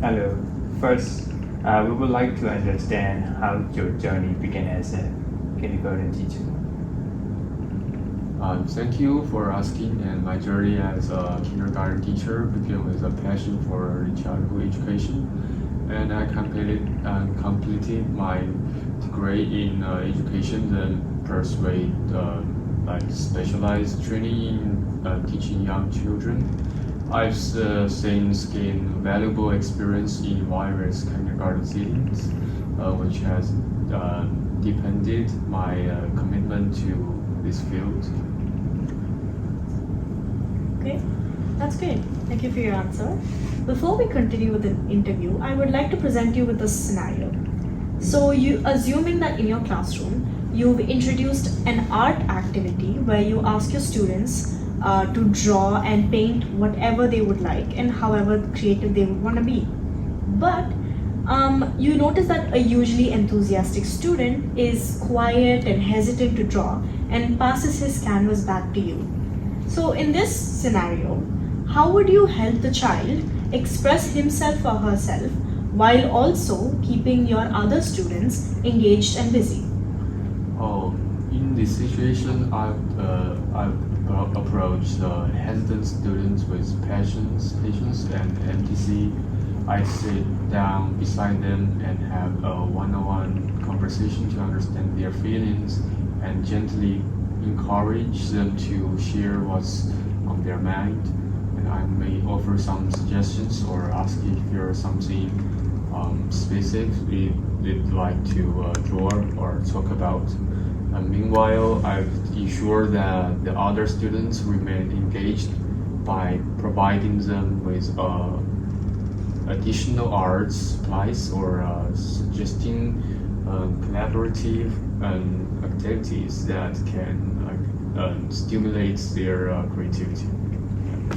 Hello. First, we would like to understand how your journey began as a kindergarten teacher. Thank you for asking. And my journey as a kindergarten teacher began with a passion for early childhood education, and I completed my degree in education, then pursued specialized training in teaching young children. I've since gained valuable experience in various kindergarten settings, which has deepened my commitment to this field. Okay, that's great. Thank you for your answer. Before we continue with the interview, I would like to present you with a scenario. So, assuming that in your classroom, you've introduced an art activity where you ask your students to draw and paint whatever they would like and however creative they would want to be. But you notice that a usually enthusiastic student is quiet and hesitant to draw and passes his canvas back to you. So, in this scenario, how would you help the child express himself or herself while also keeping your other students engaged and busy? In this situation, I've approached hesitant students with patience, and empathy. I sit down beside them and have a one-on-one conversation to understand their feelings and gently encourage them to share what's on their mind. And I may offer some suggestions or ask if there's something specific they'd like to draw or talk about. Meanwhile, I've ensured that the other students remain engaged by providing them with additional art supplies or suggesting collaborative activities that can stimulate their creativity.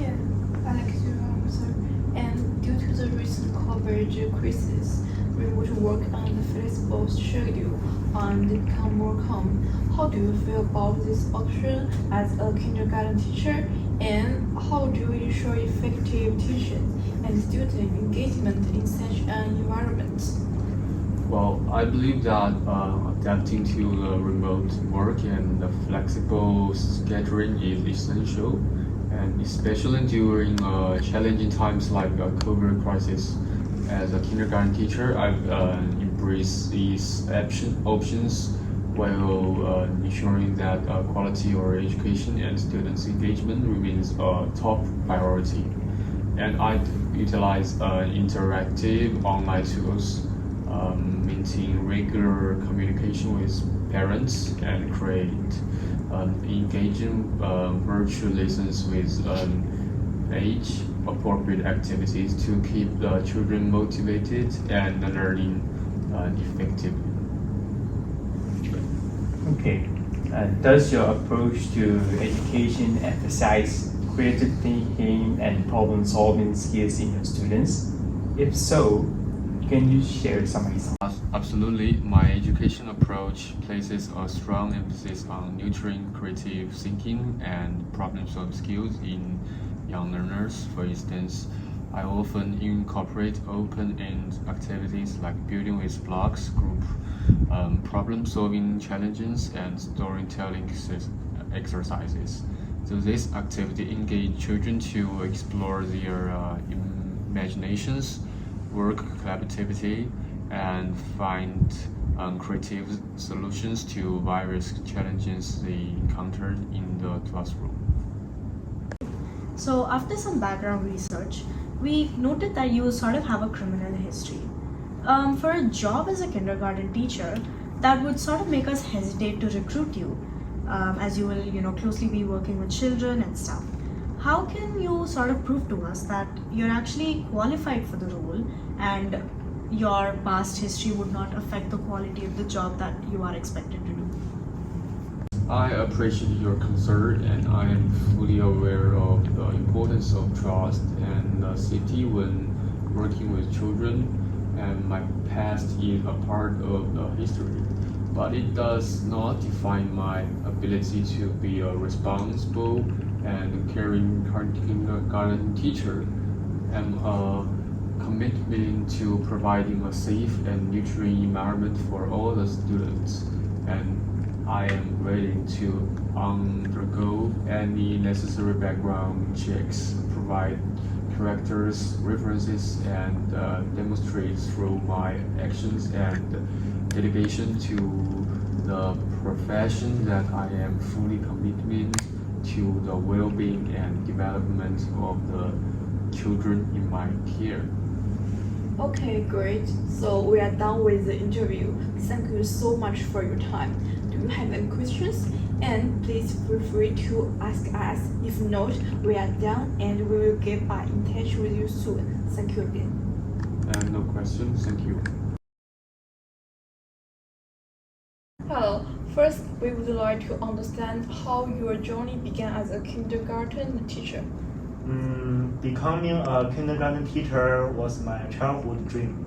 Yeah, I like to answer. And due to the recent coverage crisis, remote work and flexible schedule and become more common. How do you feel about this option as a kindergarten teacher? And how do you ensure effective teaching and student engagement in such an environment? Well, I believe that adapting to remote work and the flexible scheduling is essential, and especially during challenging times like the COVID crisis. As a kindergarten teacher, I've embraced these options while ensuring that quality or education and students' engagement remains a top priority. And I utilize interactive online tools, maintain regular communication with parents, and create engaging virtual lessons with age-appropriate activities to keep the children motivated and learning effective. Okay. Does your approach to education emphasize creative thinking and problem-solving skills in your students? If so, can you share some examples? Absolutely, my education approach places a strong emphasis on nurturing creative thinking and problem-solving skills in young learners. For instance, I often incorporate open-end activities like building with blocks, group problem-solving challenges, and storytelling exercises. So this activity engage children to explore their imaginations, work collaboratively, and find creative solutions to various challenges they encountered in the classroom. So, after some background research, we noted that you sort of have a criminal history. For a job as a kindergarten teacher, that would sort of make us hesitate to recruit you, as you will, closely be working with children and stuff. How can you sort of prove to us that you're actually qualified for the role and your past history would not affect the quality of the job that you are expected to do? I appreciate your concern, and I am fully aware of the importance of trust and safety when working with children, and my past is a part of the history. But it does not define my ability to be a responsible and caring kindergarten teacher. I'm a commitment to providing a safe and nurturing environment for all the students, and I am ready to undergo any necessary background checks, provide characters, references, and demonstrate through my actions and dedication to the profession that I am fully committed to the well-being and development of the children in my care. Okay, great. So we are done with the interview. Thank you so much for your time. Do you have any questions? And please feel free to ask us. If not, we are done and we will get back in touch with you soon. Thank you again. And no questions, thank you. Hello. First, we would like to understand how your journey began as a kindergarten teacher. Becoming a kindergarten teacher was my childhood dream.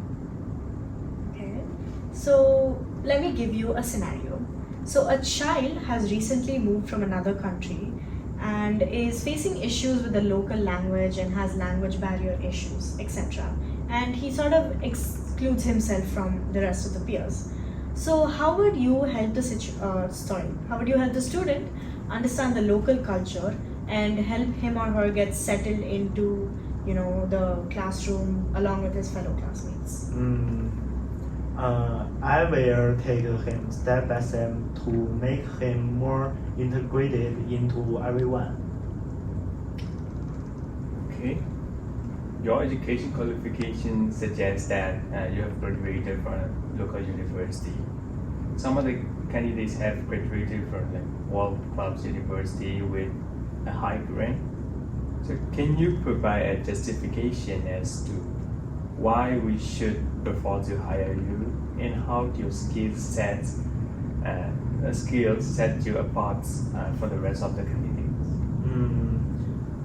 Okay. So let me give you a scenario. So a child has recently moved from another country and is facing issues with the local language and has language barrier issues, etc. And he sort of excludes himself from the rest of the peers. So how would you help the student understand the local culture and help him or her get settled into, the classroom along with his fellow classmates? I will take him step by step to make him more integrated into everyone. Okay. Your education qualification suggests that you have graduated from a local university. Some of the candidates have graduated from World Clubs University with a high rank. So can you provide a justification as to why we should prefer to hire you and how your skills set you apart from the rest of the candidates?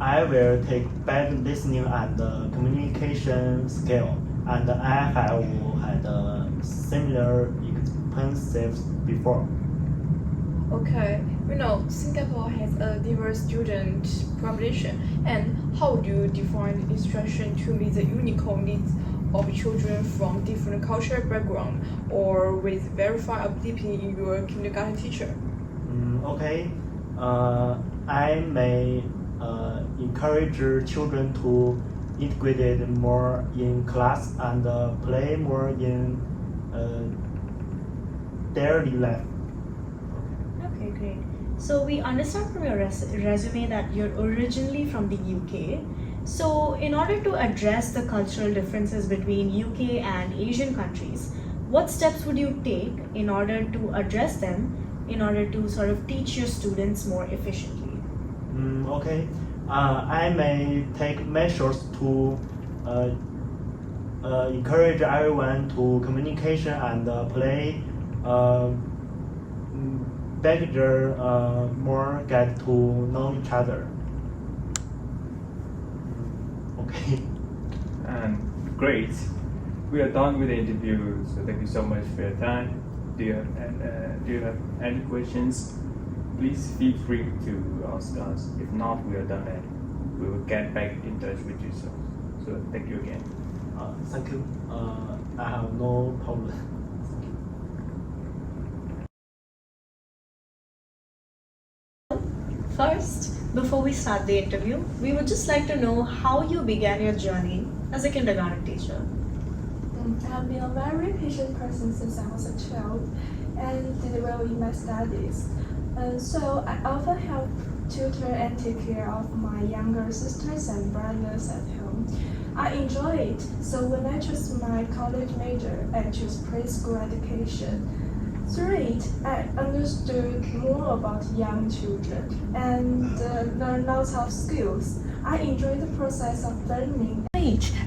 I will take better listening and communication skill, and I have had similar experiences before. Okay, Singapore has a diverse student population, and how do you define instruction to meet the unique needs of children from different cultural background or with verified ability in your kindergarten teacher? Okay, I may encourage children to integrate more in class and play more in daily life. Okay, great. So we understand from your resume that you're originally from the UK. So in order to address the cultural differences between UK and Asian countries, what steps would you take in order to address them, in order to sort of teach your students more efficiently? Okay, I may take measures to encourage everyone to communication and play better, more get to know each other. Okay. Great. We are done with the interview, so thank you so much for your time. Do you have any questions? Please feel free to ask us. If not, we are done and we will get back in touch with you soon. So thank you again. Thank you. I have no problem. First, before we start the interview, we would just like to know how you began your journey as a kindergarten teacher. I've been a very patient person since I was a child and did well in my studies. So I often help tutor and take care of my younger sisters and brothers at home. I enjoy it, so when I chose my college major, I chose preschool education. Through it, I understood more about young children and learned lots of skills. I enjoy the process of learning.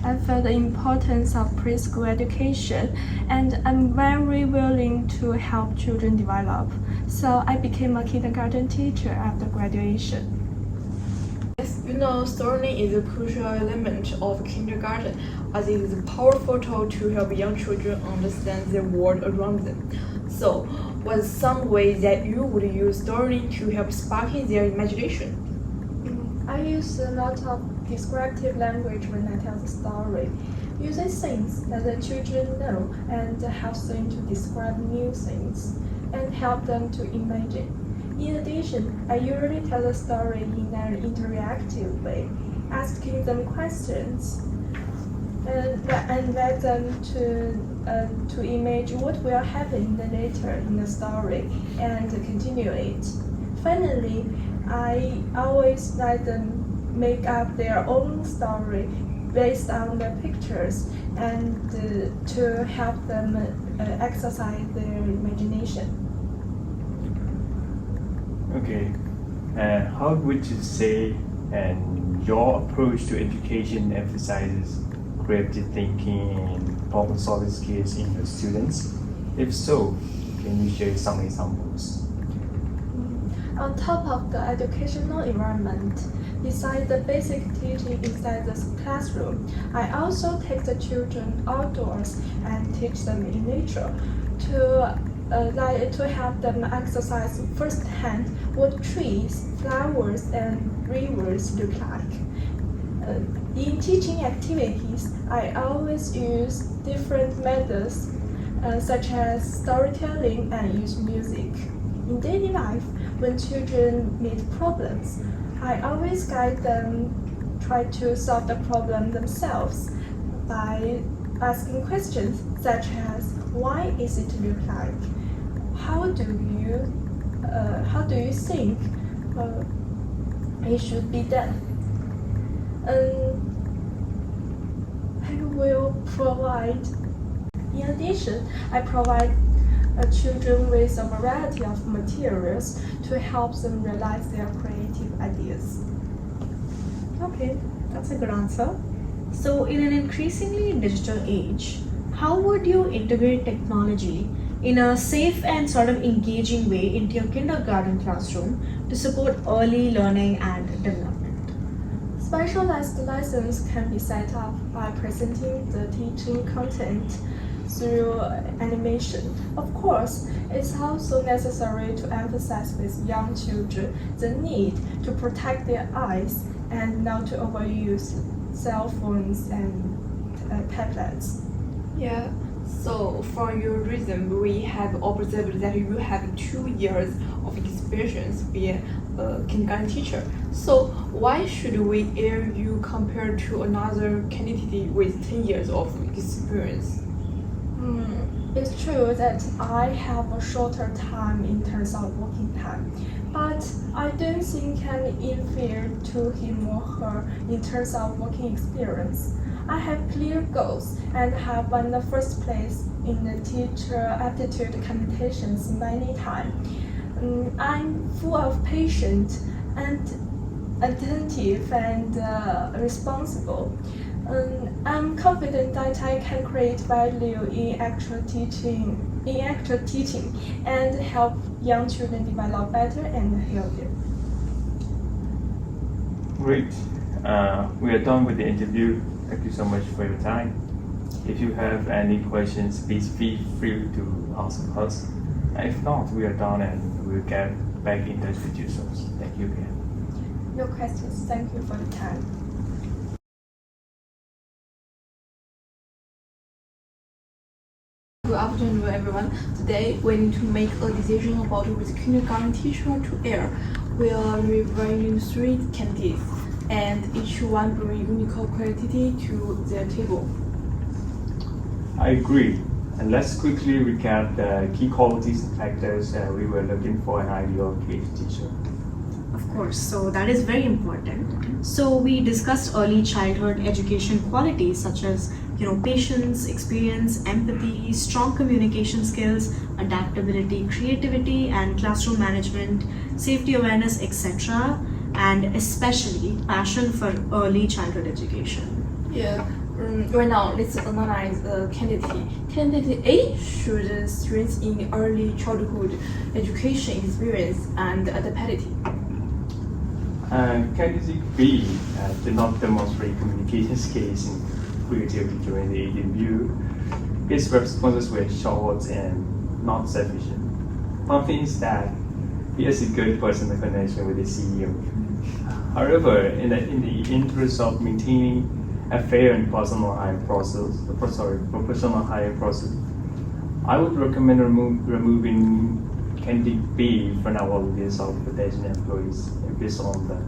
I felt the importance of preschool education, and I'm very willing to help children develop. So I became a kindergarten teacher after graduation. Yes, storytelling is a crucial element of kindergarten as it is a powerful tool to help young children understand the world around them. So, what are some ways that you would use storytelling to help sparking their imagination? I use a lot of descriptive language when I tell the story. using things that the children know and helps them to describe new things and help them to imagine. In addition, I usually tell the story in an interactive way, asking them questions and let them to imagine what will happen later in the story and continue it. Finally, I always let them make up their own story based on the pictures and to help them exercise their imagination. Okay, how would you say and your approach to education emphasizes creative thinking and problem-solving skills in your students? If so, can you share some examples? On top of the educational environment, besides the basic teaching inside the classroom, I also take the children outdoors and teach them in nature to help them exercise firsthand what trees, flowers, and rivers look like. In teaching activities, I always use different methods such as storytelling and use music. In daily life, when children meet problems, I always guide them try to solve the problem themselves by asking questions such as why is it look like? How do you think it should be done? I will provide. In addition, I provide children with a variety of materials to help them realize their creative ideas. Okay, that's a good answer. So, in an increasingly digital age, how would you integrate technology in a safe and sort of engaging way into your kindergarten classroom to support early learning and development? Specialized lessons can be set up by presenting the teaching content through animation. Of course, it's also necessary to emphasize with young children the need to protect their eyes and not to overuse cell phones and tablets. Yeah, so from your reason, we have observed that you have 2 years of experience being a kindergarten teacher. So why should we air you compared to another candidate with 10 years of experience? It's true that I have a shorter time in terms of working time, but I don't think I'm inferior to him or her in terms of working experience. I have clear goals and have won the first place in the teacher aptitude competitions many times. I'm full of patience and attentive and responsible. I'm confident that I can create value in actual teaching and help young children develop better and healthier. Great. We are done with the interview. Thank you so much for your time. If you have any questions, please feel free to ask us. If not, we are done and we'll get back in touch with you soon. Thank you again. No questions. Thank you for the time. Good afternoon, everyone. Today, we need to make a decision about which kindergarten teacher to air. We are reviewing 3 candidates, and each one bring unique quality to their table. I agree. And let's quickly recap the key qualities and factors we were looking for an ideal creative teacher. Of course, so that is very important. So we discussed early childhood education qualities such as patience, experience, empathy, strong communication skills, adaptability, creativity, and classroom management, safety awareness, etc., and especially passion for early childhood education. Yeah. Right now, let's analyze the candidate. Candidate A should strength in early childhood education experience and adaptability. Candidate B did not demonstrate communication skills and creativity during the interview. His responses were short and not sufficient. One thing is that he has a good personal connection with the CEO. However, in the interest of maintaining a fair and personal hiring process. Professional hiring process. I would recommend removing candidate B from our list of potential employees based on that.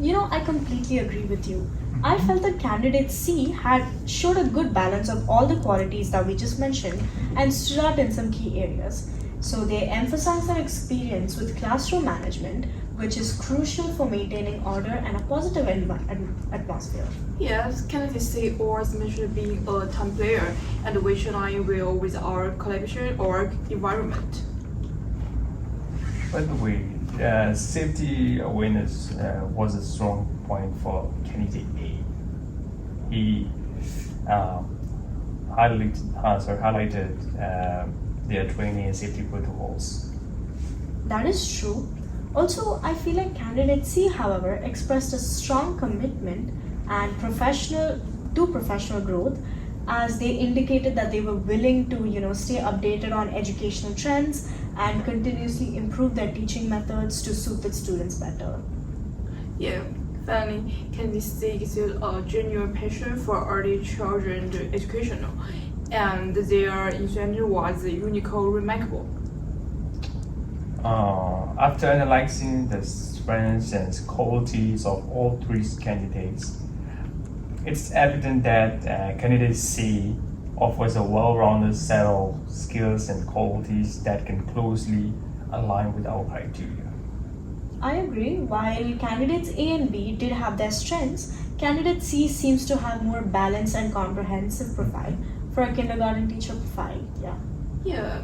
You know, I completely agree with you. I felt that candidate C had showed a good balance of all the qualities that we just mentioned and stood out in some key areas. So they emphasized their experience with classroom management, which is crucial for maintaining order and a positive atmosphere. Yes, candidate C was mentioned being a team player and which align well with our collaboration or environment. By the way, safety awareness was a strong point for candidate A. He highlighted their training and safety protocols. That is true. Also, I feel like candidate C, however, expressed a strong commitment and professional growth, as they indicated that they were willing to, stay updated on educational trends and continuously improve their teaching methods to suit the students better. Yeah, finally, candidate C exhibit a genuine passion for early children education, and their enthusiasm was uniquely remarkable. After analyzing the strengths and qualities of all three candidates, it's evident that candidate C offers a well-rounded set of skills and qualities that can closely align with our criteria. I agree. While candidates A and B did have their strengths, candidate C seems to have more balanced and comprehensive profile for a kindergarten teacher profile. Yeah. Yeah,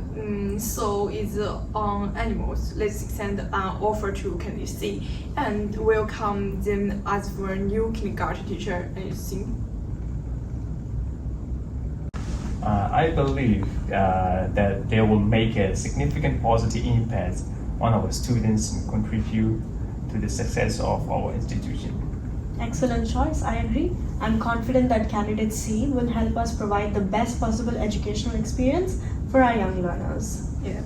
so it's on animals. Let's extend an offer to candidate C and welcome them as for a new kindergarten teacher. Anything? I believe that they will make a significant positive impact on our students and contribute to the success of our institution. Excellent choice, I agree. I'm confident that candidate C will help us provide the best possible educational experience for our young learners. Yeah.